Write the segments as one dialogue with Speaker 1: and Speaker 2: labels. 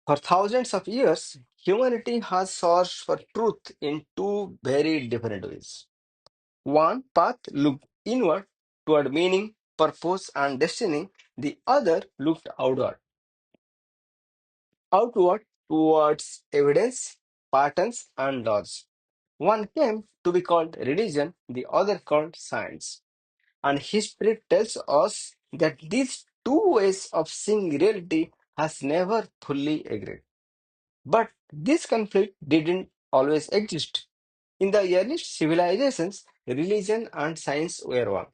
Speaker 1: For thousands of years, humanity has searched for truth in two very different ways. One path looked inward toward meaning, purpose, and destiny. The other looked outward towards evidence, patterns, and laws. One came to be called religion, the other called science. And history tells us that these two ways of seeing reality has never fully agreed. But this conflict didn't always exist. In the earliest civilizations, religion and science were one.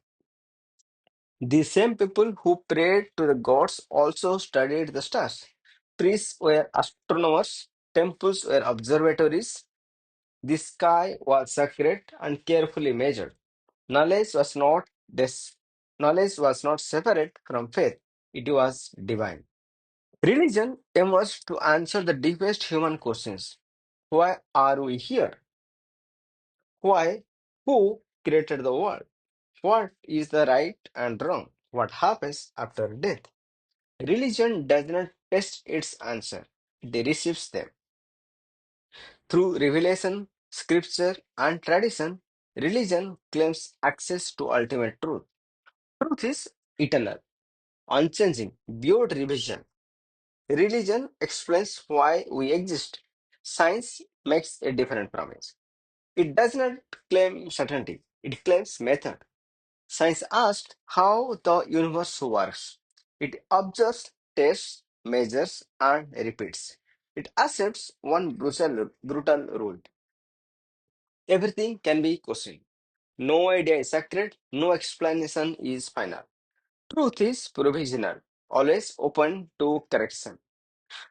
Speaker 1: The same people who prayed to the gods also studied the stars. Priests were astronomers, temples were observatories, the sky was sacred and carefully measured. Knowledge was not des- Knowledge was not separate from faith, it was divine. Religion emerged to answer the deepest human questions. Why are we here? Why? Who created the world? What is the right and wrong? What happens after death? Religion does not test its answer, it receives them. Through revelation, scripture, and tradition, religion claims access to ultimate truth. Truth is eternal, unchanging, beyond revision. Religion explains why we exist. Science makes a different promise. It does not claim certainty, it claims method. Science asks how the universe works. It observes, tests, measures, and repeats. It accepts one brutal rule. Everything can be questioned. No idea is sacred, no explanation is final. Truth is provisional, always open to correction.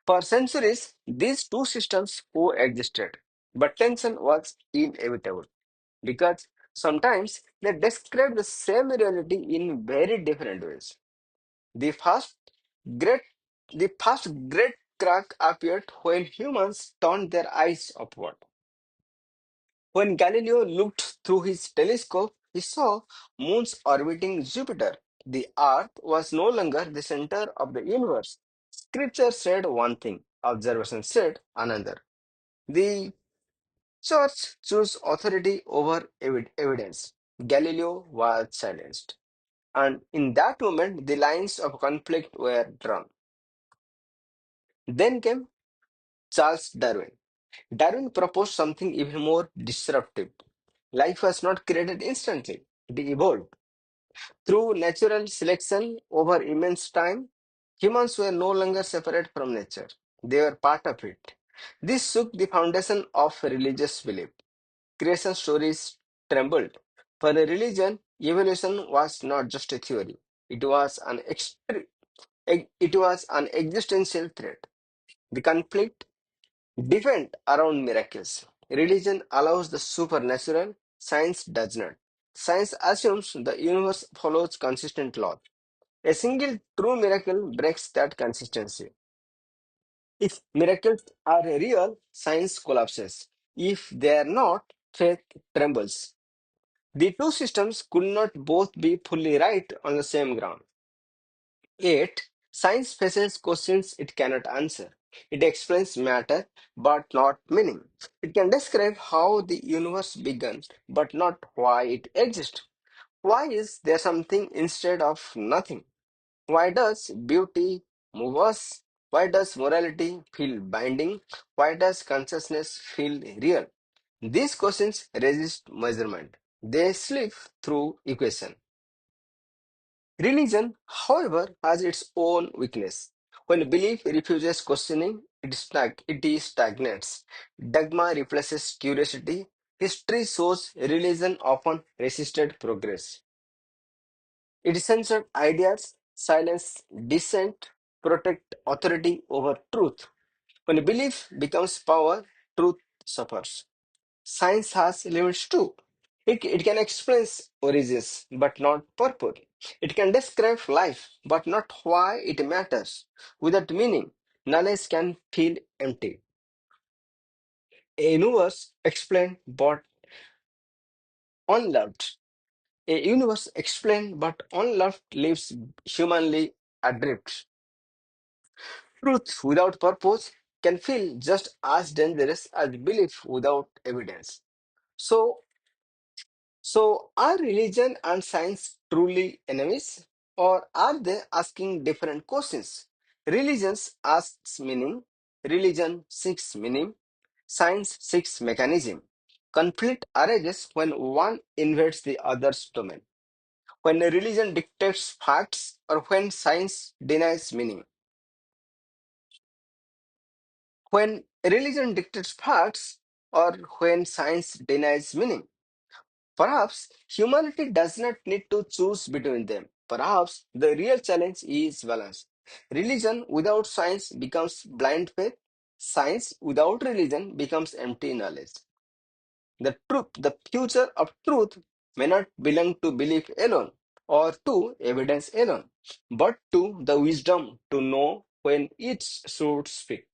Speaker 1: For centuries, these two systems coexisted, but tension was inevitable because sometimes they describe the same reality in very different ways. The first great, the first great crack appeared when humans turned their eyes upward. When Galileo looked through his telescope, he saw moons orbiting Jupiter. The Earth was no longer the center of the universe. Scripture said one thing, observation said another. The church chose authority over evidence. Galileo was silenced. And in that moment, the lines of conflict were drawn. Then came Charles Darwin. Darwin proposed something even more disruptive. Life was not created instantly, it evolved. Through natural selection over immense time, humans were no longer separate from nature, they were part of it. This shook the foundation of religious belief. Creation stories trembled. For a religion, evolution was not just a theory, it was it was an existential threat. The conflict defined around miracles. Religion allows the supernatural, science does not. Science assumes the universe follows consistent laws. A single true miracle breaks that consistency. If miracles are real, science collapses. If they are not, faith trembles. The two systems could not both be fully right on the same ground. Yet, science faces questions it cannot answer. It explains matter but not meaning. It can describe how the universe began but not why it exists. Why is there something instead of nothing? Why does beauty move us? Why does morality feel binding? Why does consciousness feel real? These questions resist measurement. They slip through equation. Religion, however, has its own weakness. When belief refuses questioning, it is stagnates. Dogma replaces curiosity. History shows religion often resisted progress. It censored ideas, silenced dissent, protect authority over truth. When belief becomes power, truth suffers. Science has limits too. It can explain origins, but not purpose. It can describe life, but not why it matters. Without meaning, knowledge can feel empty. A universe explained but unloved. A universe explained but unloved lives humanly adrift. Truth without purpose can feel just as dangerous as belief without evidence. So, so, are religion and science truly enemies, or are they asking different questions? Religion asks meaning, religion seeks meaning, science seeks mechanism. Conflict arises when one invades the other's domain, when a religion dictates facts, or when science denies meaning. When religion dictates facts, or when science denies meaning. Perhaps humanity does not need to choose between them. Perhaps the real challenge is balance. Religion without science becomes blind faith. Science without religion becomes empty knowledge. The future of truth may not belong to belief alone or to evidence alone, but to the wisdom to know when it should speak.